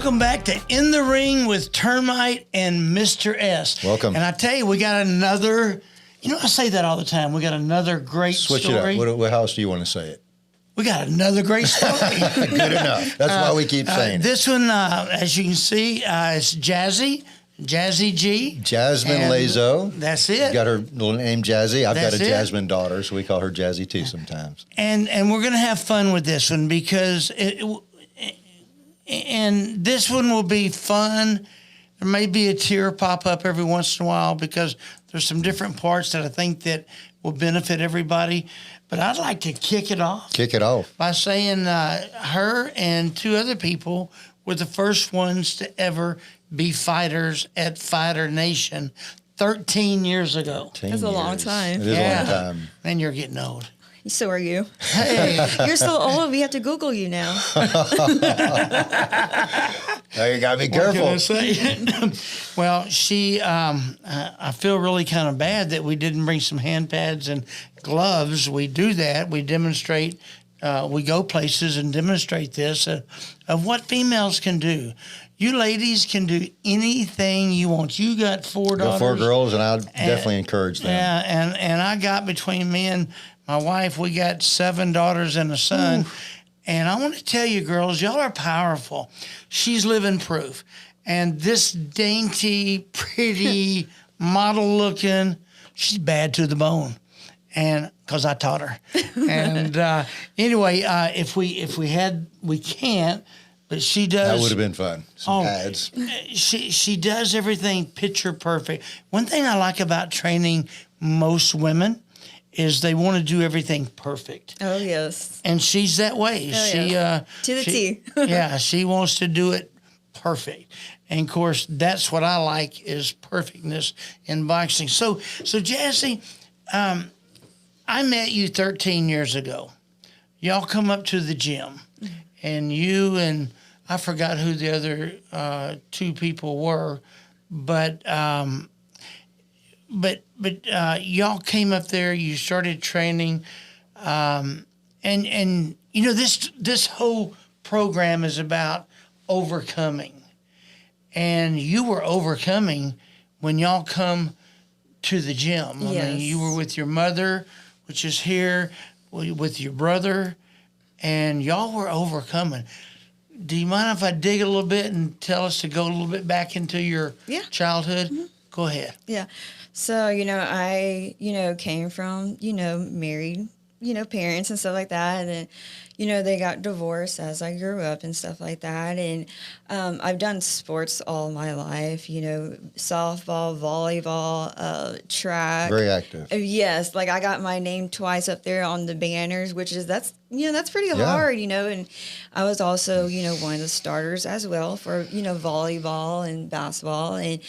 Welcome back to In the Ring with Termite and Mr. S. Welcome. And I tell you, we got another, I say that all the time. We got another great Switch story. it up. How else do you want to say it? We got another great story. Good enough. That's why we keep saying it. This one, as you can see, is Jazzy G. Jasmine Lazo. That's it. Got her little name Jazzy. I've got a That's it. Jasmine daughter, so we call her Jazzy too sometimes. And we're going to have fun with this one because and this one will be fun. There may be a tear pop up every once in a while because there's some different parts that I think that will benefit everybody. But I'd like to kick it off. By saying her and two other people were the first ones to ever be fighters at Fighter Nation 13 years ago. That's a long time. It is a long time. And you're getting old. So are you. Hey. You're so old, we have to Google you now. Now you got to be careful. What can I say? Well, she, I feel really kind of bad that we didn't bring some hand pads and gloves. We do that. We demonstrate, we go places and demonstrate this of what females can do. You ladies can do anything you want. You got four daughters. Got 4 girls, and I'll definitely encourage them. Yeah, and I got between me and my wife, we got 7 daughters and a son. Ooh. And I want to tell you, girls, y'all are powerful. She's living proof. And this dainty, pretty, model-looking, she's bad to the bone. And because I taught her. And anyway, if we had, we can't. But she does. That would have been fun. Some pads. She does everything picture perfect. One thing I like about training most women is they want to do everything perfect. Oh, yes. And she's that way. To the T. Yeah, she wants to do it perfect. And, of course, that's what I like is perfectness in boxing. So Jazzy, I met you 13 years ago. Y'all come up to the gym. And you and I forgot who the other 2 people were, but y'all came up there. You started training, and this whole program is about overcoming, and you were overcoming when y'all come to the gym. Yes. I mean, you were with your mother, which is here, with your brother. And y'all were overcoming. Do you mind if I dig a little bit and tell us to go a little bit back into your childhood? Mm-hmm. Go ahead. Yeah. So, I, came from, married, parents and stuff like that. And then, they got divorced as I grew up and stuff like that. And I've done sports all my life, softball, volleyball, track. Very active. Yes. Like I got my name twice up there on the banners, that's pretty hard, And I was also, one of the starters as well for, volleyball and basketball. And,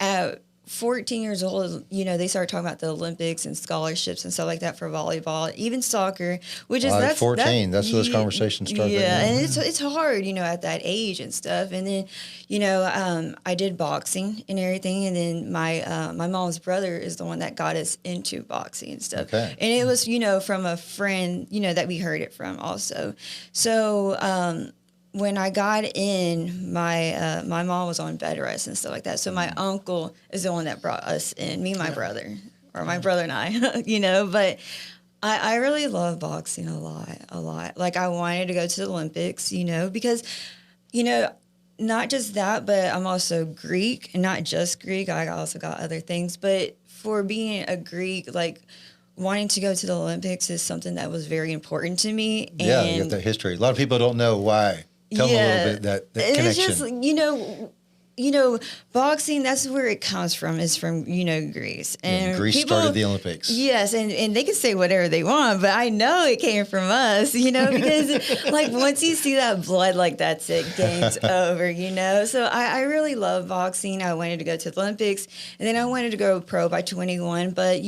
at 14 years old, they started talking about the Olympics and scholarships and stuff like that for volleyball, even soccer, which is that's 14. That's those conversations start. Yeah, and it's hard, at that age and stuff. And then, I did boxing and everything. And then my mom's brother is the one that got us into boxing and stuff. Okay. And it was, from a friend, that we heard it from also. So, when I got in, my mom was on bed rest and stuff like that. So my uncle is the one that brought us in, me and my brother, or my brother and I, But I really love boxing a lot. Like I wanted to go to the Olympics, because, not just that, but I'm also Greek, and not just Greek. I also got other things. But for being a Greek, like wanting to go to the Olympics is something that was very important to me. Yeah, you have that history. A lot of people don't know why. Tell them a little bit that connection. It's just, boxing, that's where it comes from, is from, Greece. And Greece started the Olympics. Yes, and they can say whatever they want, but I know it came from us, because, like, once you see that blood, like, that's it, game's over, So I really love boxing. I wanted to go to the Olympics, and then I wanted to go pro by 21, but,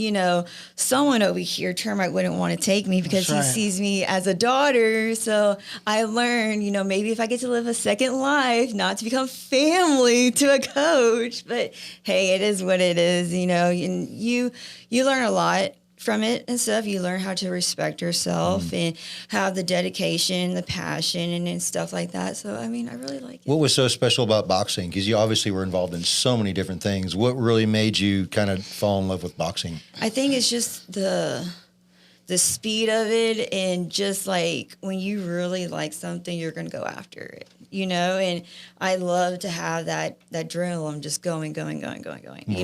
someone over here, Termite, wouldn't want to take me because he sees me as a daughter, so I learned, maybe if I get to live a second life, not to become family to a coach, but hey, it is what it is, and you learn a lot from it and stuff. You learn how to respect yourself and have the dedication, the passion, and stuff like that. So, I mean, I really like it. What was so special about boxing? Because you obviously were involved in so many different things. What really made you kind of fall in love with boxing? I think it's just the speed of it, and just like when you really like something, you're going to go after it, you know? And I love to have that adrenaline just going. More you an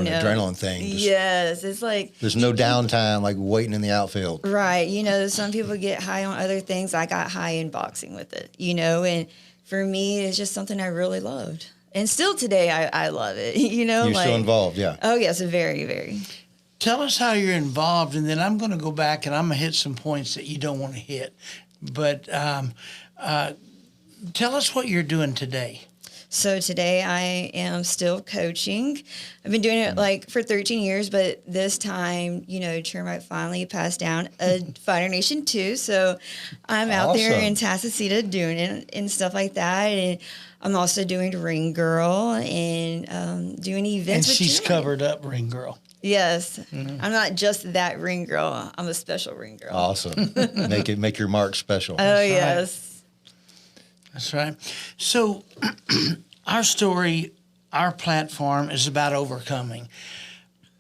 know? adrenaline thing. Yes. It's like There's no downtime like waiting in the outfield. right. You know, some people get high on other things. I got high in boxing with it, you know? And for me, it's just something I really loved. And still today, I love it, you know? You're like, still involved, yeah. Oh, yes, very, very. Tell us how you're involved, and then I'm going to go back and I'm going to hit some points that you don't want to hit. But tell us what you're doing today. So today I am still coaching. I've been doing it like for 13 years, but this time, you know, Termite finally passed down a Fighter Nation 2. So I'm out there in Tasasita doing it and stuff like that. And I'm also doing Ring Girl and doing events. And with she's Termite. covered up, Ring Girl. Yes. I'm not just that ring girl. I'm a special ring girl. Awesome. Make your mark special. Oh, yes. That's right. So our story, our platform is about overcoming.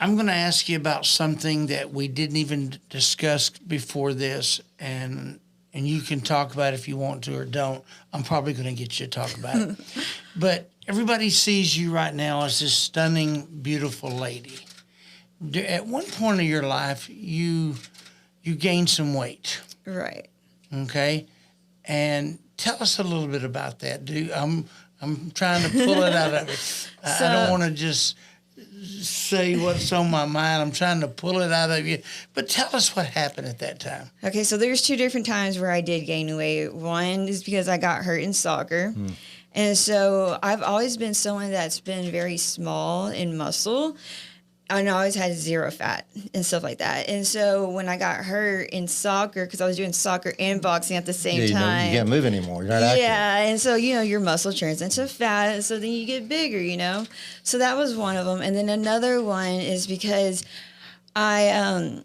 I'm going to ask you about something that we didn't even discuss before this, and you can talk about it if you want to or don't. I'm probably going to get you to talk about it. But everybody sees you right now as this stunning, beautiful lady. At one point of your life, you gained some weight, Right. okay? And tell us a little bit about that. I'm trying to pull it out of it. I don't want to just say what's on my mind. I'm trying to pull it out of you. But tell us what happened at that time. Okay, so there's two different times where I did gain weight. One is because I got hurt in soccer. And so I've always been someone that's been very small in muscle. I always had zero fat and stuff like that. And so when I got hurt in soccer, because I was doing soccer and boxing at the same time. You can't move anymore. You're not active. Yeah, and so, you know, your muscle turns into fat, and so then you get bigger, you know. So that was one of them. And then another one is because I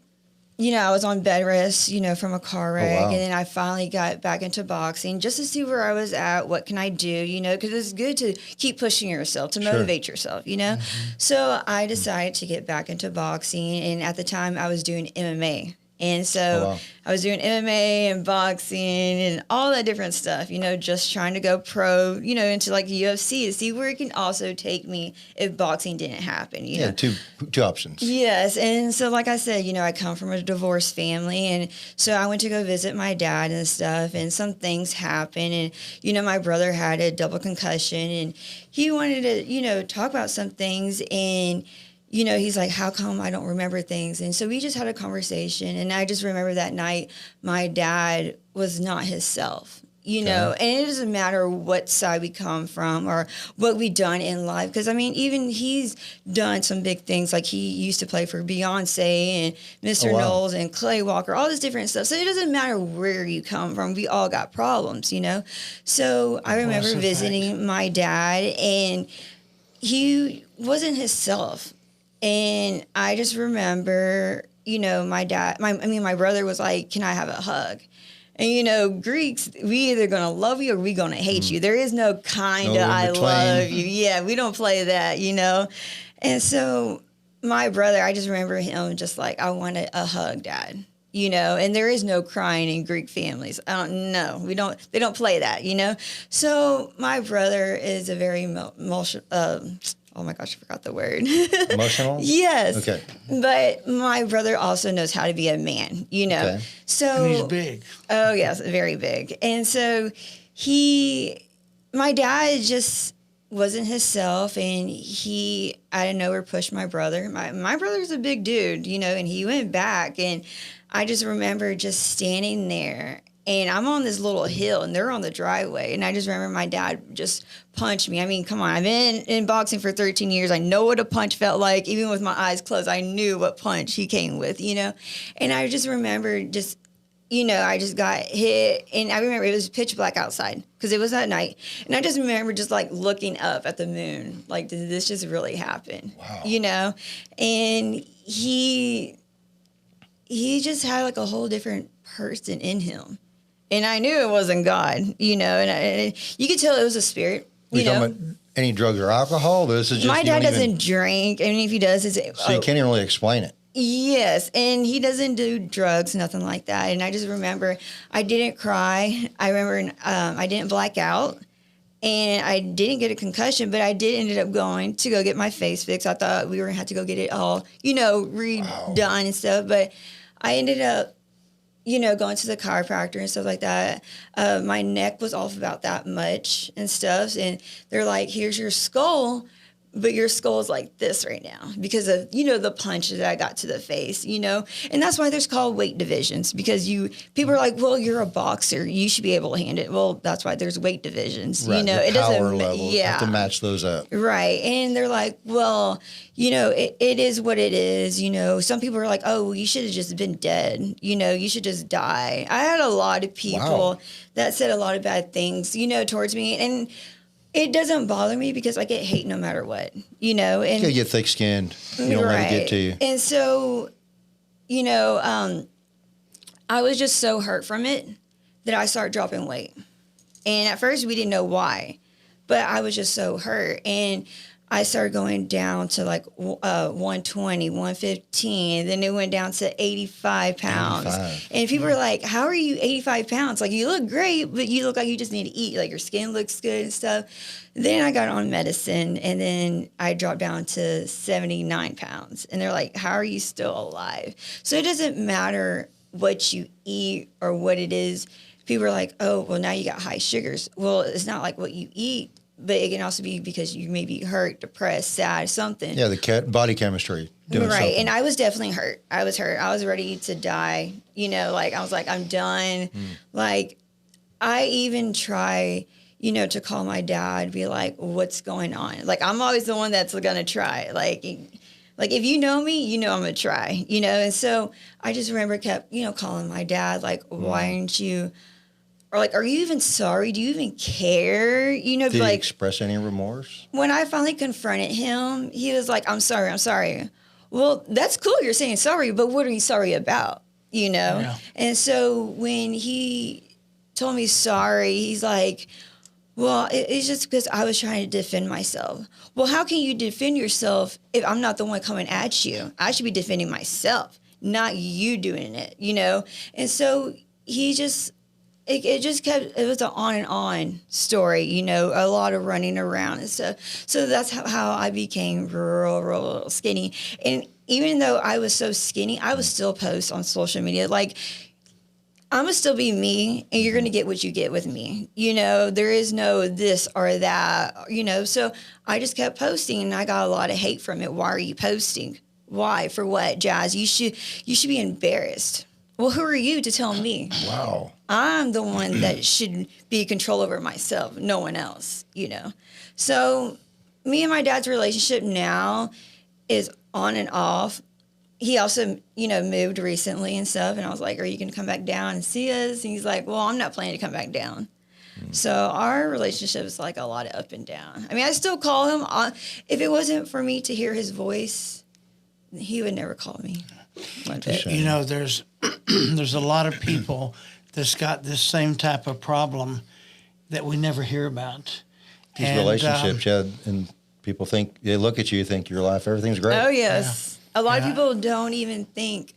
was on bed rest, you know, from a car wreck. wow. And then I finally got back into boxing just to see where I was at, what can I do, you know, because it's good to keep pushing yourself, to motivate yourself, you know. So I decided to get back into boxing. And at the time, I was doing MMA. And so I was doing MMA and boxing and all that different stuff, you know, just trying to go pro, you know, into like UFC to see where it can also take me if boxing didn't happen, you know. Two options. Yes. And so, like I said, you know, I come from a divorced family. And so I went to go visit my dad and stuff, and some things happened. And, you know, my brother had a double concussion, and he wanted to, you know, talk about some things. And, you know, he's like, how come I don't remember things? And so we just had a conversation. And I just remember that night, my dad was not himself, you know, and it doesn't matter what side we come from or what we done in life. Because, I mean, even he's done some big things. Like he used to play for Beyonce and Mr. Knowles and Clay Walker, all this different stuff. So it doesn't matter where you come from. We all got problems, you know. So I remember visiting my dad, and he wasn't himself. And I just remember, you know, my brother was like, can I have a hug? And, you know, Greeks, we either going to love you or we going to hate you. There is no kind of I love you. Yeah, we don't play that, you know. And so my brother, I just remember him just like, I want a hug, Dad. You know, and there is no crying in Greek families. I don't know. They don't play that, you know. So my brother is a very oh my gosh, I forgot the word. Emotional? Yes. Okay. But my brother also knows how to be a man, you know. Okay. So And he's big. Oh, yes, very big. And so my dad just wasn't himself, and he out of nowhere pushed my brother. My brother's a big dude, you know, and he went back, and I just remember just standing there. And I'm on this little hill, and they're on the driveway. And I just remember my dad just punched me. I mean, come on. I've been in boxing for 13 years. I know what a punch felt like. Even with my eyes closed, I knew what punch he came with, you know. And I just remember just, you know, I just got hit. And I remember it was pitch black outside because it was at night. And I just remember just, like, looking up at the moon. Like, did this just really happen? Wow. You know? And he he just had like a whole different person in him. And I knew it wasn't God, you know, and you could tell it was a spirit, We you talking know. about any drugs or alcohol? This is just My you dad don't doesn't even, drink. I mean, if he does, it's so you can't even really explain it. yes, and he doesn't do drugs, nothing like that. And I just remember I didn't cry. I remember I didn't black out, and I didn't get a concussion, but I did ended up going to go get my face fixed. I thought we were gonna have to go get it all, you know, redone and stuff. But I ended up, you know, going to the chiropractor and stuff like that. My neck was off about that much and stuff, and they're like, "Here's your skull." But your skull is like this right now because of, you know, the punches that I got to the face, you know? And that's why there's called weight divisions because people are like, well, you're a boxer. You should be able to handle it. Well, that's why there's weight divisions, Right. you know? The It power doesn't, levels have to match those up. Right. And they're like, well, you know, it is what it is. You know, some people are like, oh, well, you should have just been dead. You know, you should just die. I had a lot of people that said a lot of bad things, you know, towards me. And it doesn't bother me because I get hate no matter what, you know. And You get thick skinned. You don't let it get to you. And so, you know, I was just so hurt from it that I started dropping weight. And at first we didn't know why, but I was just so hurt. And I started going down to like 120, 115. Then it went down to 85 pounds. 85. And people were like, how are you 85 pounds? Like, you look great, but you look like you just need to eat. Like, your skin looks good and stuff. Then I got on medicine, and then I dropped down to 79 pounds. And they're like, how are you still alive? So it doesn't matter what you eat or what it is. People are like, oh, well, now you got high sugars. Well, it's not like what you eat. But it can also be because you may be hurt, depressed, sad, something. Yeah, the body chemistry doing right. something. And I was definitely hurt. I was hurt. I was ready to die. You know, like, I was like, I'm done. Like, I even try, you know, to call my dad, be like, what's going on? Like, I'm always the one that's going to try. Like, if you know me, you know I'm going to try, you know? And so I just remember kept, you know, calling my dad, like, why aren't you... Or like, are you even sorry? Do you even care? You know, Did like, he express any remorse? when I finally confronted him, he was like, I'm sorry, I'm sorry. Well, that's cool you're saying sorry, but what are you sorry about? You know? Yeah. And so when he told me sorry, he's like, well, it's just because I was trying to defend myself. Well, how can you defend yourself if I'm not the one coming at you? I should be defending myself, not you doing it, you know? And so he just... It just kept, it was an on and on story, you know, a lot of running around and stuff. So that's how I became real skinny. And even though I was so skinny, I would still post on social media. Like, I'm going to still be me, and you're going to get what you get with me. You know, there is no this or that, you know. So I just kept posting, and I got a lot of hate from it. Why are you posting? Why? For what, Jazz? You should be embarrassed. Well, who are you to tell me? Wow. I'm the one that should be in control over myself, no one else, you know. So me and my dad's relationship now is on and off. He also, you know, moved recently and stuff. And I was like, are you going to come back down and see us? And he's like, well, I'm not planning to come back down. So our relationship is like a lot of up and down. I mean, I still call him. If it wasn't for me to hear his voice, he would never call me. One bit. You know, there's a lot of people that's got this same type of problem that we never hear about. These relationships, and people think, they look at you, think your life, everything's great. Oh, yes. A lot of Yeah. people don't even think,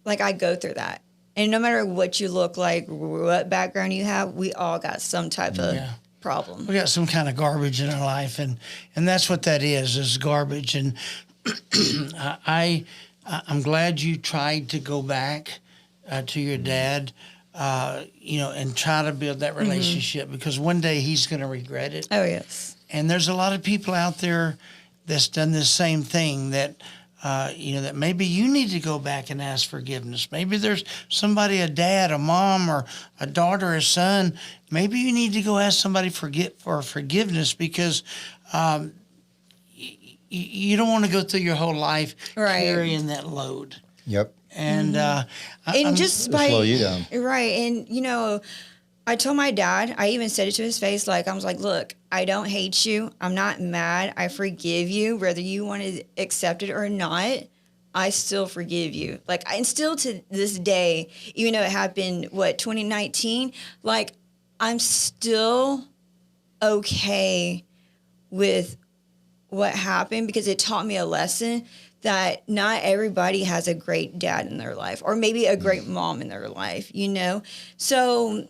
like, I go through that. And no matter what you look like, what background you have, we all got some type of problem. We got some kind of garbage in our life, and that's what that is garbage. And I'm glad you tried to go back to your dad, you know, and try to build that relationship because one day he's going to regret it. Oh, yes. And there's a lot of people out there that's done this same thing that, you know, that maybe you need to go back and ask forgiveness. Maybe there's somebody, a dad, a mom, or a daughter, a son. Maybe you need to go ask somebody for forgiveness because you don't want to go through your whole life carrying that load. Yep. And And just by slow you down. Right. And, you know, I told my dad, I even said it to his face, like, I was like, look, I don't hate you. I'm not mad. I forgive you, whether you want to accept it or not. I still forgive you. Like, and still to this day, even though it happened, 2019, like, I'm still okay with what happened because it taught me a lesson that not everybody has a great dad in their life or maybe a great mom in their life, you know? So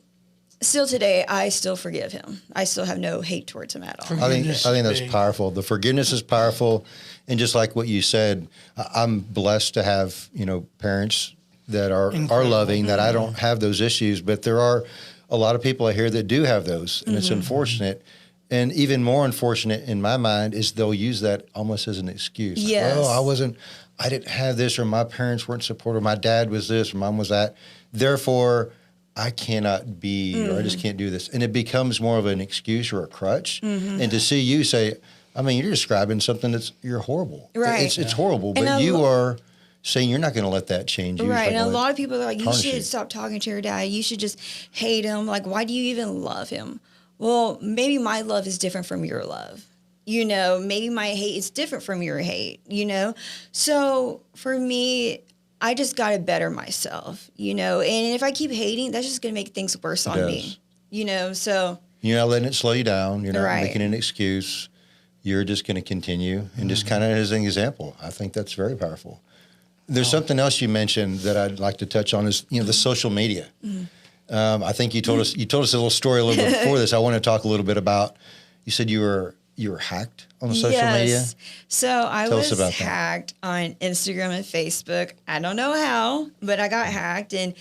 still today, I still forgive him. I still have no hate towards him at all. I think that's powerful. The forgiveness is powerful. And just like what you said, I'm blessed to have, parents that are loving, that I don't have those issues, but there are a lot of people I hear that do have those, and it's unfortunate. And even more unfortunate in my mind is they'll use that almost as an excuse. Like, Yes. well, I didn't have this, or my parents weren't supportive, my dad was this, or mom was that. Therefore, I cannot be, or I just can't do this. And it becomes more of an excuse or a crutch. And to see you say, you're describing something you're horrible. Right. It's horrible, And but you are saying you're not going to let that change you. Right. And a lot of people are like, you tarnish should stop talking to your dad. You should just hate him. Like, why do you even love him? Well, maybe my love is different from your love. Maybe my hate is different from your hate, So for me, I just got to better myself, and if I keep hating, that's just going to make things worse on me, so. You're not letting it slow you down. You're not Right. making an excuse. You're just going to continue. And just kind of as an example, I think that's very powerful. There's something else you mentioned that I'd like to touch on is, the social media. I think you told us a little story a little bit before this. I want to talk a little bit about, you said you were hacked on the social media? So I Tell us was about hacked on Instagram and Facebook. I don't know how, but I got hacked. And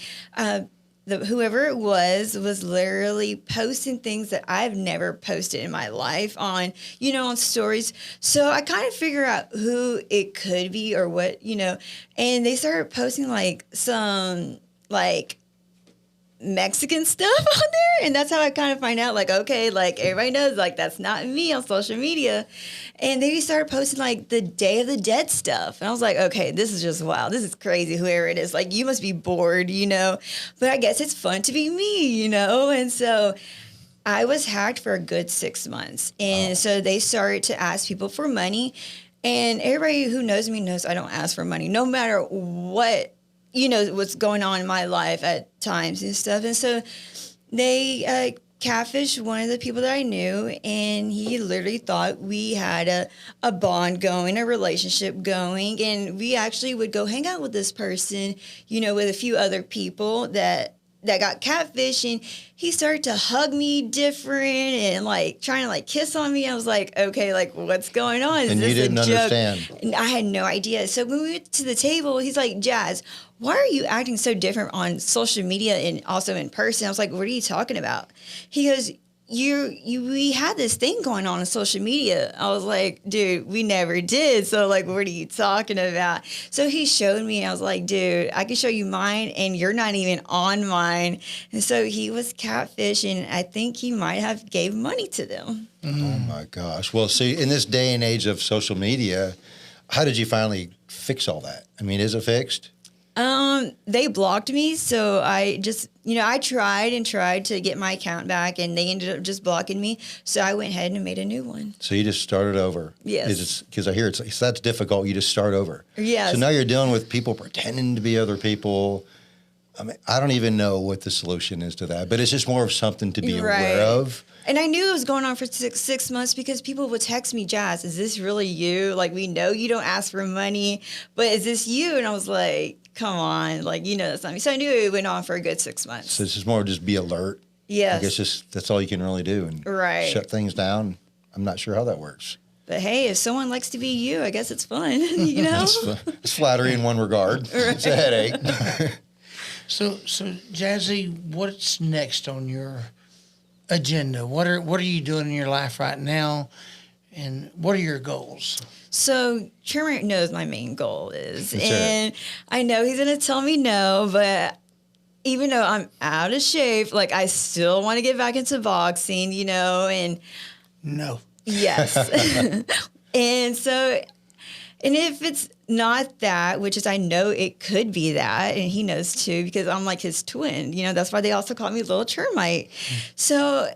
whoever it was literally posting things that I've never posted in my life on, on stories. So I kind of figure out who it could be or what, and they started posting some Mexican stuff on there, and that's how I kind of find out, okay, everybody knows, that's not me on social media. And they started posting the Day of the Dead stuff, and I was like, okay, this is just wild, this is crazy, whoever it is, you must be bored, but I guess it's fun to be me, and so I was hacked for a good 6 months, and so they started to ask people for money, and everybody who knows me knows I don't ask for money, no matter what what's going on in my life at times and stuff. And so they catfished one of the people that I knew, and he literally thought we had a bond going, a relationship going, and we actually would go hang out with this person, with a few other people that got catfished, and he started to hug me different and trying to kiss on me. I was like, okay, what's going on? Is And this you didn't a joke? understand. And I had no idea. So when we went to the table, he's like, Jazz, why are you acting so different on social media and also in person? I was like, what are you talking about? He goes, we had this thing going on social media. I was like, dude, we never did. So what are you talking about? So he showed me. I was like, dude, I can show you mine, and you're not even on mine. And so he was catfishing. I think he might have gave money to them. Oh my gosh. Well, see, in this day and age of social media, how did you finally fix all that? Is it fixed? They blocked me, so I just, I tried to get my account back, and they ended up just blocking me. So I went ahead and made a new one. So you just started over. Yes. Because I hear that's difficult. You just start over. Yes. So now you're dealing with people pretending to be other people. I don't even know what the solution is to that, but it's just more of something to be aware of. And I knew it was going on for six months because people would text me, Jazz, is this really you? We know you don't ask for money, but is this you? And I was like, come on, that's not me. So I knew it went on for a good 6 months. So it's just more just be alert. Yes. I guess that's all you can really do, and shut things down. I'm not sure how that works. But hey, if someone likes to be you, I guess it's fun, It's flattery in one regard. Right. It's a headache. So Jazzy, what's next on your agenda? What are you doing in your life right now, and what are your goals? So Termite knows my main goal is, and I know he's gonna tell me no, but even though I'm out of shape, I still want to get back into boxing, and no, yes, and so, and if it's not that, which is I know it could be that, and he knows too because I'm like his twin, that's why they also call me Little Termite. So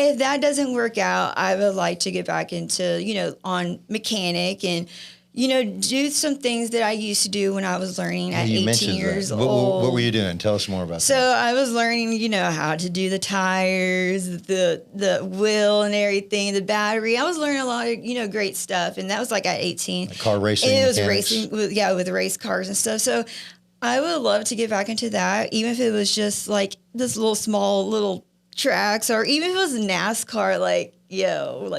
if that doesn't work out, I would like to get back into, on mechanic and, do some things that I used to do when I was learning at You 18 mentioned years that. old. What were you doing? Tell us more about So that. I was learning, how to do the tires, the wheel and everything, the battery. I was learning a lot of, great stuff. And that was like at 18. Like car racing, And it was mechanics. racing, with race cars and stuff. So I would love to get back into that, even if it was just like this little small little tracks, or even if it was NASCAR, like,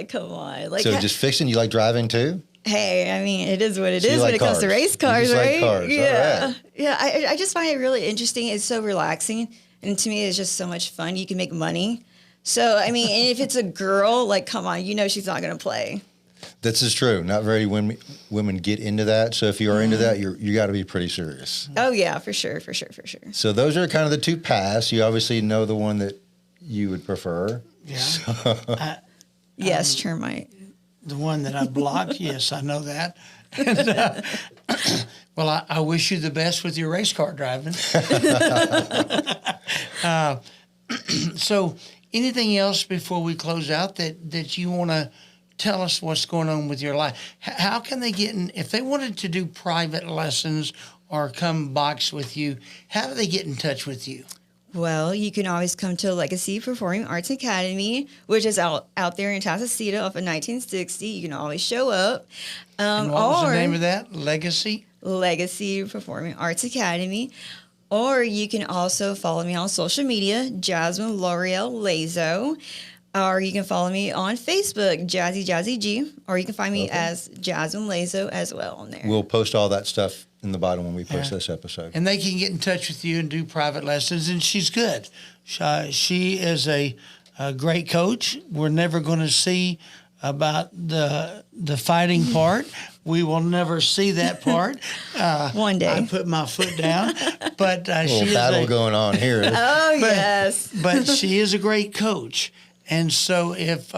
come on. Like, So just fixing, you like driving too? hey, I mean, it is what it So you is when like it comes to cars. race You cars, just like right? cars. All Yeah. right. Yeah. I just find it really interesting. It's so relaxing. And to me, it's just so much fun. You can make money. So, I mean, and if it's a girl, like, come on, she's not going to play. This is true. Not very women get into that. So if you are into that, you got to be pretty serious. Oh, yeah, for sure. So those are kind of the two paths. You obviously know the one that you would prefer. Yeah. Yes, termite. The one that I blocked, yes, I know that. And, well, I wish you the best with your race car driving. So anything else before we close out that you want to tell us what's going on with your life? How can they get in, if they wanted to do private lessons or come box with you, how do they get in touch with you? Well, you can always come to Legacy Performing Arts Academy, which is out there in Tasasita off of 1960. You can always show up. And what was the name of that? Legacy? Legacy Performing Arts Academy. Or you can also follow me on social media, Jasmine L'Oreal Lazo. Or you can follow me on Facebook, Jazzy G. Or you can find me as Jasmine Lazo as well on there. We'll post all that stuff in the bottom when we post this episode. And they can get in touch with you and do private lessons, and she's good. She is a great coach. We're never going to see about the fighting part. We will never see that part. One day. I put my foot down. But she little is battle going on here. Oh, yes. But she is a great coach. And so if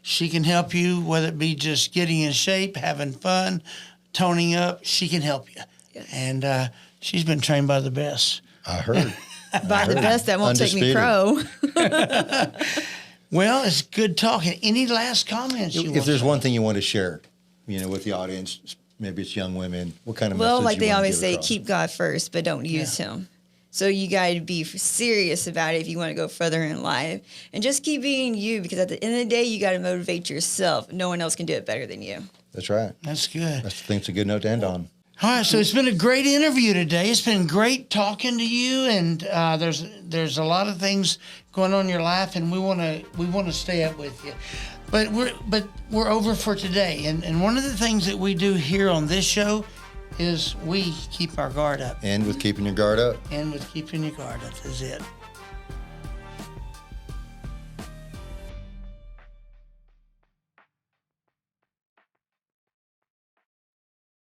she can help you, whether it be just getting in shape, having fun, toning up, she can help you. Yes. And she's been trained by the best. I heard. By the best, that won't Undisputed. take me pro. Well, it's good talking. Any last comments you want If there's to one thing you want to share, with the audience, maybe it's young women, what kind of Well, message like you they wanna always give say, across? keep God first, but don't use him. So you got to be serious about it if you want to go further in life. And just keep being you, because at the end of the day, you got to motivate yourself. No one else can do it better than you. That's right. That's good. I think it's a good note to end on. All right, so it's been a great interview today. It's been great talking to you, and there's a lot of things going on in your life, and we want to stay up with you. But we're over for today, and one of the things that we do here on this show is we keep our guard up. And with keeping your guard up. And with keeping your guard up is it.